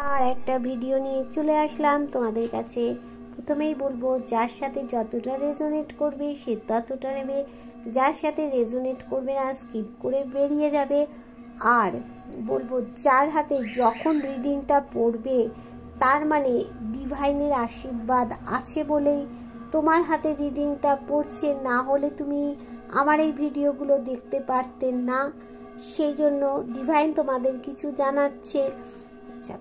আর একটা ভিডিও নিয়ে চলে আসলাম তোমাদের কাছে। প্রথমেই বলবো, যার সাথে যতটা রেজোনেট করবে সে ততটা নেবে, যার সাথে রেজোনেট করবে না স্কিপ করে বেরিয়ে যাবে। আর বলবো, যার হাতে যখন রিডিংটা পড়বে তার মানে ডিভাইনের আশীর্বাদ আছে বলেই তোমার হাতে রিডিংটা পড়ছে, না হলে তুমি আমার এই ভিডিওগুলো দেখতে পারতেন না। সেই জন্য ডিভাইন তোমাদের কিছু জানাচ্ছে। আচ্ছা,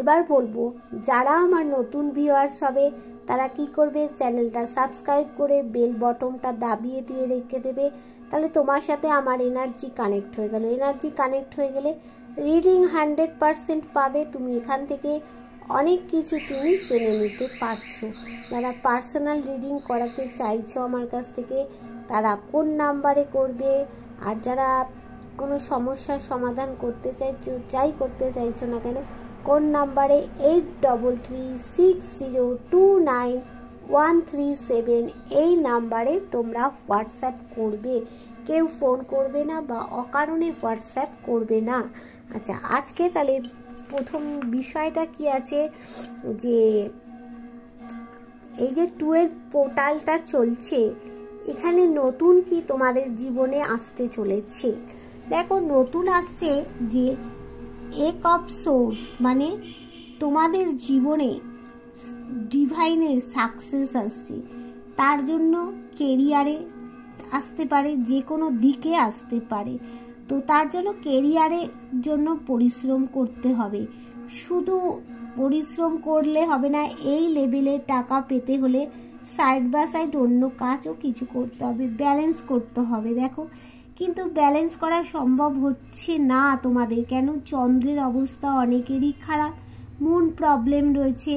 এবার বলবো, যারা আমার নতুন ভিউয়ার্স হবে তারা কি করবে, চ্যানেলটা সাবস্ক্রাইব করে বেল বটনটা দাবিয়ে দিয়ে রেখে দেবে। তাহলে তোমার সাথে আমার এনার্জি কানেক্ট হয়ে গেল। এনার্জি কানেক্ট হয়ে গেলে রিডিং 100% পাবে। তুমি এখান থেকে অনেক কিছু তুমি জেনে নিতে পারছো। যারা পার্সোনাল রিডিং করাতে চাইছো আমার কাছ থেকে তারা কোন নাম্বারে করবে, আর যারা কোনো সমস্যার সমাধান করতে চাইছো, করতে চাইছো না কেন, কোন নাম্বারে 8360291337 এই নাম্বারে তোমরা হোয়াটসঅ্যাপ করবে। কেউ ফোন করবে না বা অকারণে হোয়াটসঅ্যাপ করবে না। আচ্ছা, আজকে তাহলে প্রথম বিষয়টা কি আছে, যে এই যে 12 পোর্টালটা চলছে, এখানে নতুন কি তোমাদের জীবনে আসতে চলেছে। দেখো, নতুন আসছে যে এক অফ সোর্স, মানে তোমাদের জীবনে ডিভাইনের সাকসেস আসছে। তার জন্য কেরিয়ারে আসতে পারে, যে কোনো দিকে আসতে পারে। তো তার জন্য কেরিয়ারের জন্য পরিশ্রম করতে হবে। শুধু পরিশ্রম করলে হবে না, এই লেভেলে টাকা পেতে হলে সাইড বাই সাইড অন্য কাজও কিছু করতে হবে, ব্যালেন্স করতে হবে। দেখো, কিন্তু ব্যালেন্স করা সম্ভব হচ্ছে না তোমাদের। কেন? চন্দ্রের অবস্থা অনেকেরই খারাপ, মন প্রবলেম রয়েছে,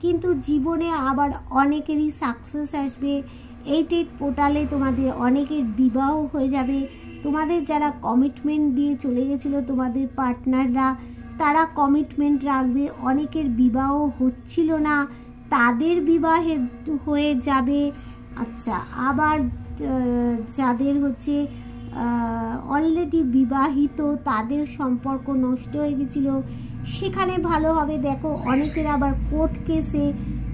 কিন্তু জীবনে আবার অনেকেরই সাকসেস আসবে। 88 পোর্টালে তোমাদের অনেকের বিবাহ হয়ে যাবে। তোমাদের যারা কমিটমেন্ট দিয়ে চলে গেছিলো তোমাদের পার্টনাররা, তারা কমিটমেন্ট রাখবে। অনেকের বিবাহ হচ্ছিল না, তাদের বিবাহে হয়ে যাবে। আচ্ছা, আবার যাদের হচ্ছে অলরেডি বিবাহিত, তাদের সম্পর্ক নষ্ট হয়ে গেছিল, সেখানে ভালো হবে। দেখো, অনেকের আবার কোর্ট কেসে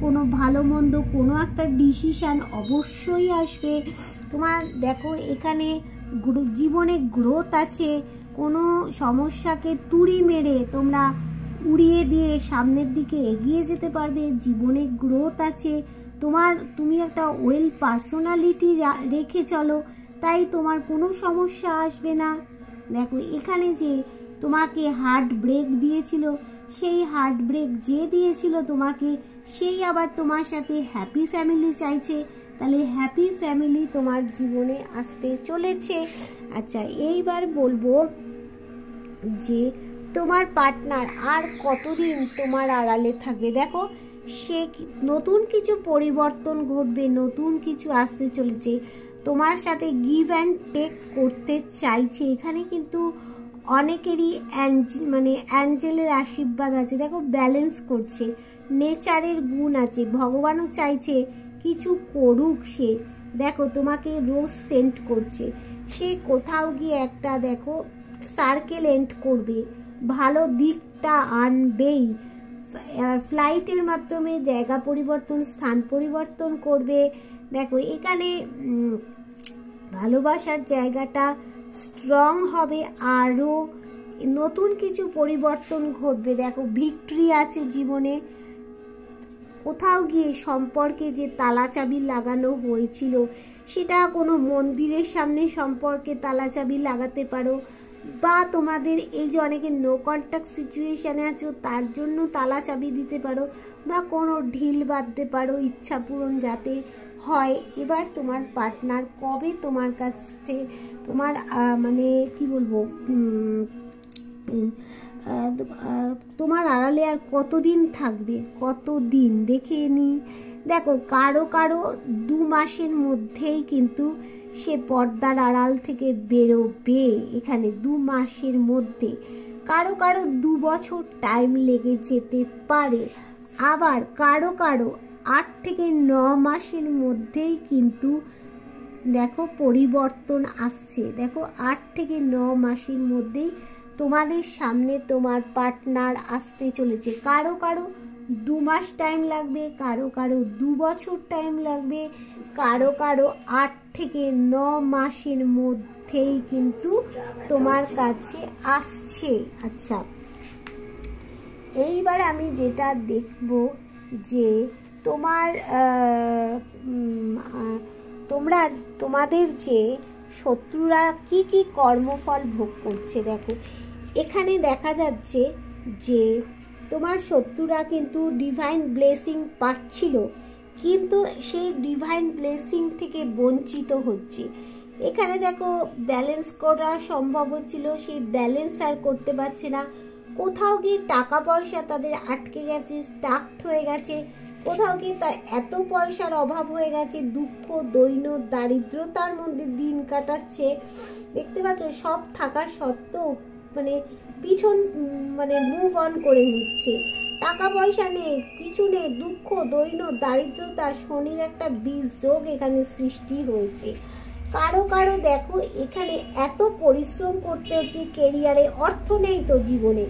কোনো ভালো মন্দ কোনো একটা ডিসিশান অবশ্যই আসবে তোমার। দেখো, এখানে জীবনে গ্রোথ আছে। কোনো সমস্যাকে তুড়ি মেরে তোমরা উড়িয়ে দিয়ে সামনের দিকে এগিয়ে যেতে পারবে। জীবনে গ্রোথ আছে তোমার। তুমি একটা ওয়েল পার্সোনালিটি রেখে চলো, তাই তোমার কোনো সমস্যা আসবে না। দেখো, এখানে যে তোমাকে হার্ট ব্রেক দিয়েছিল, সেই হার্ট ব্রেক যে দিয়েছিল তোমাকে, সেই আবার তোমার সাথে হ্যাপি ফ্যামিলি চাইছে। তাহলে হ্যাপি ফ্যামিলি তোমার জীবনে আসতে চলেছে। আচ্ছা, এইবার বলবো যে তোমার পার্টনার আর কতদিন তোমার আড়ালে থাকবে। দেখো, সে নতুন কিছু পরিবর্তন ঘটবে, নতুন কিছু আসতে চলেছে, তোমার সাথে গিভ অ্যান্ড টেক করতে চাইছে। এখানে কিন্তু অনেকেরই অ্যাঞ্জেলের আশীর্বাদ আছে। দেখো, ব্যালেন্স করছে, নেচারের গুণ আছে, ভগবানও চাইছে কিছু করুক সে। দেখো, তোমাকে রোজ সেন্ড করছে, সে কোথাও গিয়ে একটা দেখো সার্কেল এন্ড করবে, ভালো দিকটা আনবেই। ফ্লাইটের মাধ্যমে জায়গা পরিবর্তন, স্থান পরিবর্তন করবে। দেখো, এখানে ভালোবাসার জায়গাটা স্ট্রং হবে, আরও নতুন কিছু পরিবর্তন ঘটবে। দেখো, ভিক্টরি আছে জীবনে। কোথাও গিয়ে সম্পর্কে যে তালা চাবি লাগানো হয়েছিল, সেটা কোনো মন্দিরের সামনে সম্পর্কে তালা চাবি লাগাতে পারো, বা তোমাদের এই যে অনেকে নো কন্ট্যাক্ট সিচুয়েশানে আছো তার জন্য তালা চাবি দিতে পারো, বা কোনো ঢিল বাঁধতে পারো ইচ্ছা পূরণ যাতে হয়। এবার তোমার পার্টনার কবে তোমার কাছ থেকে তোমার কি বলবো, তোমার আড়ালে আর কতদিন থাকবে, কতদিন দেখে নি। দেখো, কারো 2 মাসের মধ্যেই কিন্তু সে পর্দার আড়াল থেকে বেরোবে। এখানে 2 মাসের মধ্যে, কারো 2 বছর টাইম লেগে যেতে পারে, আবার কারো 8 থেকে 9 মাসের মধ্যেই কিন্তু দেখো পরিবর্তন আসছে। দেখো, 8 থেকে 9 মাসের মধ্যেই তোমাদের সামনে তোমার পার্টনার আসতে চলেছে। কারো কারো 2 মাস টাইম লাগবে, কারো কারো 2 বছর টাইম লাগবে, কারো কারো 8 থেকে 9 মাসের মধ্যেই কিন্তু তোমার কাছে আসছে। আচ্ছা, এইবার আমি যেটা দেখব যে তোমাদের যে শত্রুরা কি কি কর্মফল ভোগ করছে। দেখো এখানে দেখা যাচ্ছে যে তোমার শত্রুরা কিন্তু ডিভাইন ব্লেসিং পাচ্ছিল, কিন্তু সেই ডিভাইন ব্লেসিং থেকে বঞ্চিত হচ্ছে। এখানে দেখো ব্যালেন্স করা সম্ভব হচ্ছিল, সেই ব্যালেন্স আর করতে পারছে না। কোথাও গিয়ে টাকা পয়সা তাদের আটকে গেছে, স্টাকড হয়ে গেছে। কোথাও গিয়ে তার এত পয়সার অভাব হয়ে গেছে, দুঃখ দৈন্য দারিদ্রতার মধ্যে দিন কাটাচ্ছে। দেখতে পাচ্ছ, সব থাকা সত্ত্বেও পিছন মুভ অন করে নিচ্ছে। টাকা পয়সা নেই, কিছু নেই, দুঃখ দৈন্য দারিদ্রতা, শনির একটা বীজ যোগ এখানে সৃষ্টি হয়েছে। কারো কারো দেখো এখানে এত পরিশ্রম করতে হচ্ছে কেরিয়ারে, অর্থ নেই তো জীবনে,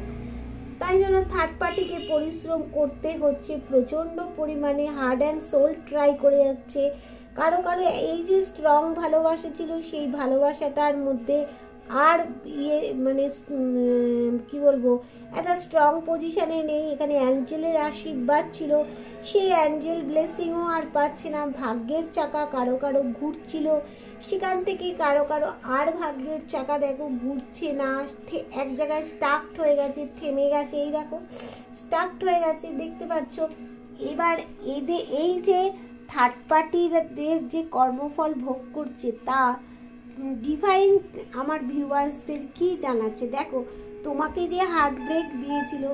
তাই জন্য থার্ড পার্টিকে পরিশ্রম করতে হচ্ছে প্রচণ্ড পরিমাণে, হার্ড অ্যান্ড সোল ট্রাই করে যাচ্ছে। কারো কারো এই যে স্ট্রং ভালোবাসা ছিল, সেই ভালোবাসাটার মধ্যে আর কি বলবো, একটা স্ট্রং পজিশনে নেই। এখানে অ্যাঞ্জেলের আশীর্বাদ ছিল, সেই অ্যাঞ্জেল ব্লেসিংও আর পাচ্ছে না। ভাগ্যের চাকা কারো কারো ঘুরছিল, সেখান থেকে কারো কারো আর ভাগ্যের চাকা দেখো ঘুরছে না, এক জায়গায় স্টাকড হয়ে গেছে, থেমে গেছে। এই দেখো স্টাকড হয়ে গেছে, দেখতে পাচ্ছ। এবার এই যে থার্ড পার্টিদের যে কর্মফল ভোগ করছে, তা ডিভাইন আমার ভিউয়ার্সদের কি জানাচ্ছে। দেখো তোমাকে যে হার্ট ব্রেক দিয়েছিল,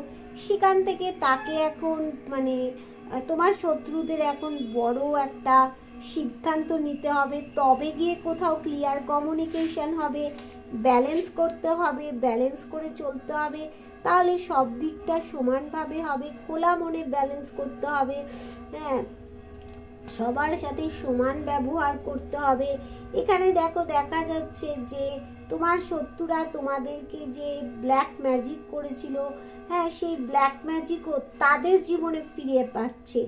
সেখান থেকে তাকে এখন তোমার শত্রুদের এখন বড় একটা সিদ্ধান্ত নিতে হবে, তবে গিয়ে কোথাও ক্লিয়ার কমিউনিকেশন হবে, ব্যালেন্স করতে হবে, ব্যালেন্স করে চলতে হবে, তাহলে সব দিকটা সমানভাবে হবে। খোলা মনে ব্যালেন্স করতে হবে, হ্যাঁ, সবার সাথে সমান ব্যবহার করতে হবে। এখানে দেখো দেখা যাচ্ছে যে তোমার শত্রুরা তোমাদেরকে যে ব্ল্যাক ম্যাজিক করেছিল, হ্যাঁ, সেই ব্ল্যাক ম্যাজিকও তাদের জীবনে ফিরে পাচ্ছে।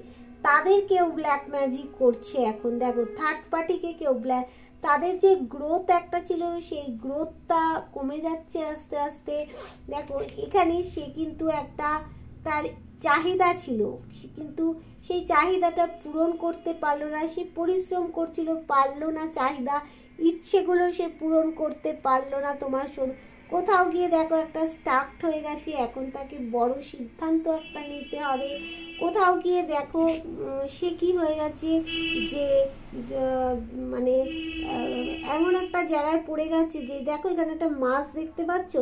তাদের কেউ ব্ল্যাক ম্যাজিক করছে এখন। দেখো থার্ড পার্টিকে কেউ তাদের যে গ্রোথ একটা ছিল, সেই গ্রোথটা কমে যাচ্ছে আস্তে আস্তে। দেখো এখানে সে কিন্তু একটা তার চাহিদা ছিল, কিন্তু সেই চাহিদাটা পূরণ করতে পারলো না। সে পরিশ্রম করছিল, পারলো না, চাহিদা ইচ্ছেগুলো সে পূরণ করতে পারলো না। তোমার কোথাও গিয়ে দেখো একটা স্টাকড হয়ে গেছে, এখন তাকে বড় সিদ্ধান্ত একটা নিতে হবে। কোথাও গিয়ে দেখো সে কি হয়ে গেছে যে এমন একটা জায়গায় পড়ে গেছে যে, দেখো এখানে একটা মাছ দেখতে পাচ্ছ,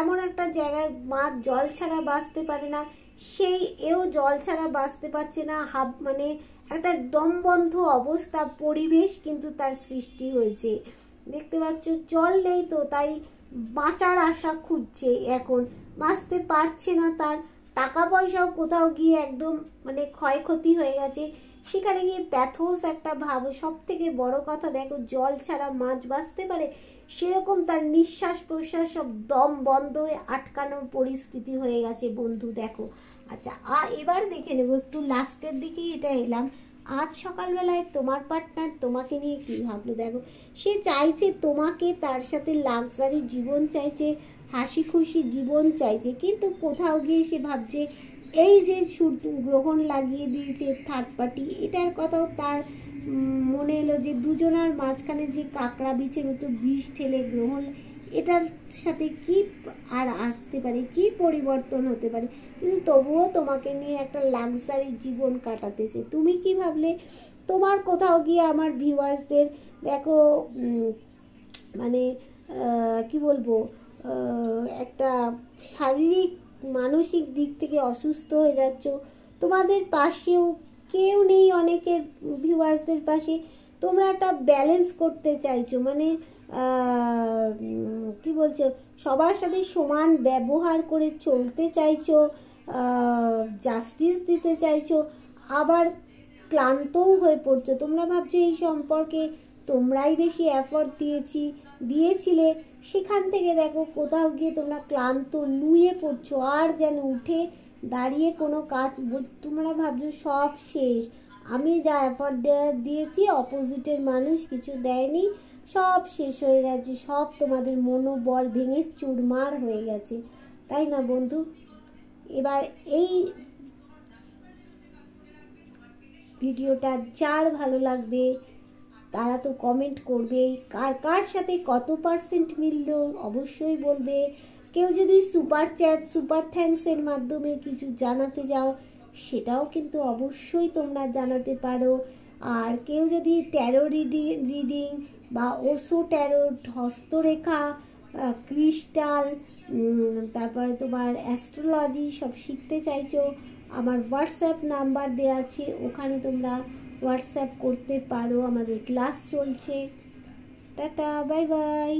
এমন একটা জায়গায় মাছ জল ছাড়া বাঁচতে পারে না, সেই এও জল ছাড়া বাঁচতে পারছে না। একটা দমবন্ধ অবস্থা, পরিবেশ কিন্তু তার সৃষ্টি হয়েছে। দেখতে পাচ্ছ জল নেই, তো তাই বাঁচার আশা খুঁজছে, এখন বাঁচতে পারছে না। তার টাকা পয়সাও কোথাও গিয়ে একদম ক্ষয়ক্ষতি হয়ে গেছে। সেখানে গিয়ে প্যাথোস একটা ভাব। সব থেকে বড় কথা, দেখো জল ছাড়া মাছ বাঁচতে পারে, সেরকম তার নিঃশ্বাস প্রশ্বাস সব দম বন্ধ হয়ে আটকানোর পরিস্থিতি হয়ে গেছে বন্ধু। দেখো আচ্ছা, এবার দেখে নেব, একটু লাস্টের দিকেই এটা এলাম। আজ সকালবেলায় তোমার পার্টনার তোমাকে নিয়ে কি ভাবলো। দেখো সে চাইছে তোমাকে, তার সাথে লাক্সারি জীবন চাইছে, হাসি খুশি জীবন চাইছে, কিন্তু কোথাও গিয়ে সে ভাবছে এই যে গ্রহণ লাগিয়ে দিয়েছে থার্ড পার্টি, এটার কথাও তার মনে এলো যে দুজনার মাঝখানে যে কাঁকড়া বিছের মতো বিষ ঠেলে গ্রহণ, এটার সাথে কি আর আসতে পারে, কি পরিবর্তন হতে পারে। কিন্তু তবুও তোমাকে নিয়ে একটা লাক্সারি জীবন কাটাতেছে। তুমি কি ভাবলে? তোমার কোথাও গিয়ে আমার ভিউয়ার্সদের দেখো কি বলবো, একটা শারীরিক মানসিক দিক থেকে অসুস্থ হয়ে যাচ্ছ। তোমাদের পাশেও কেউ নেই, অনেকের ভিউয়ার্সদের পাশে। তোমরা একটা ব্যালেন্স করতে চাইছো, কি বলছো, সবার সাথে সমান ব্যবহার করে চলতে চাইছো, জাস্টিস দিতে চাইছো, আবার ক্লান্তও হয়ে পড়ছো। তোমরা ভাবছো এই সম্পর্কে তোমরাই বেশি এফর্ট দিয়েছি, দিয়েছিলে সেখান থেকে দেখো কোথাও গিয়ে তোমরা ক্লান্ত নুয়ে পড়ছো, আর যেন উঠে দাঁড়িয়ে কোনো কাজ, তোমরা ভাবছো সব শেষ, আমি যা এফর্ট দিয়েছি অপোজিটের মানুষ কিছু দেয়নি, সব শেষ হয়ে গেছে, সব তোমাদের মনোবল ভেঙে চুরমার হয়ে গেছে, তাই না বন্ধু? এবার এই ভিডিওটা যার ভালো লাগবে তারা তো কমেন্ট করবেই, কার কার সাথে কত পার্সেন্ট মিলল অবশ্যই বলবে। কেউ যদি সুপার চ্যাট, সুপার থ্যাঙ্কসের মাধ্যমে কিছু জানাতে যাও সেটাও কিন্তু অবশ্যই তোমরা জানাতে পারো। আর কেউ যদি ট্যারো রিডিং বা ওশো ট্যারো, হস্তরেখা, ক্রিস্টাল, তারপরে তোমার অ্যাস্ট্রোলজি সব শিখতে চাইছো, আমার হোয়াটসঅ্যাপ নাম্বার দেওয়া আছে, ওখানে তোমরা হোয়াটসঅ্যাপ করতে পারো, আমাদের ক্লাস চলছে। Tata, bye bye.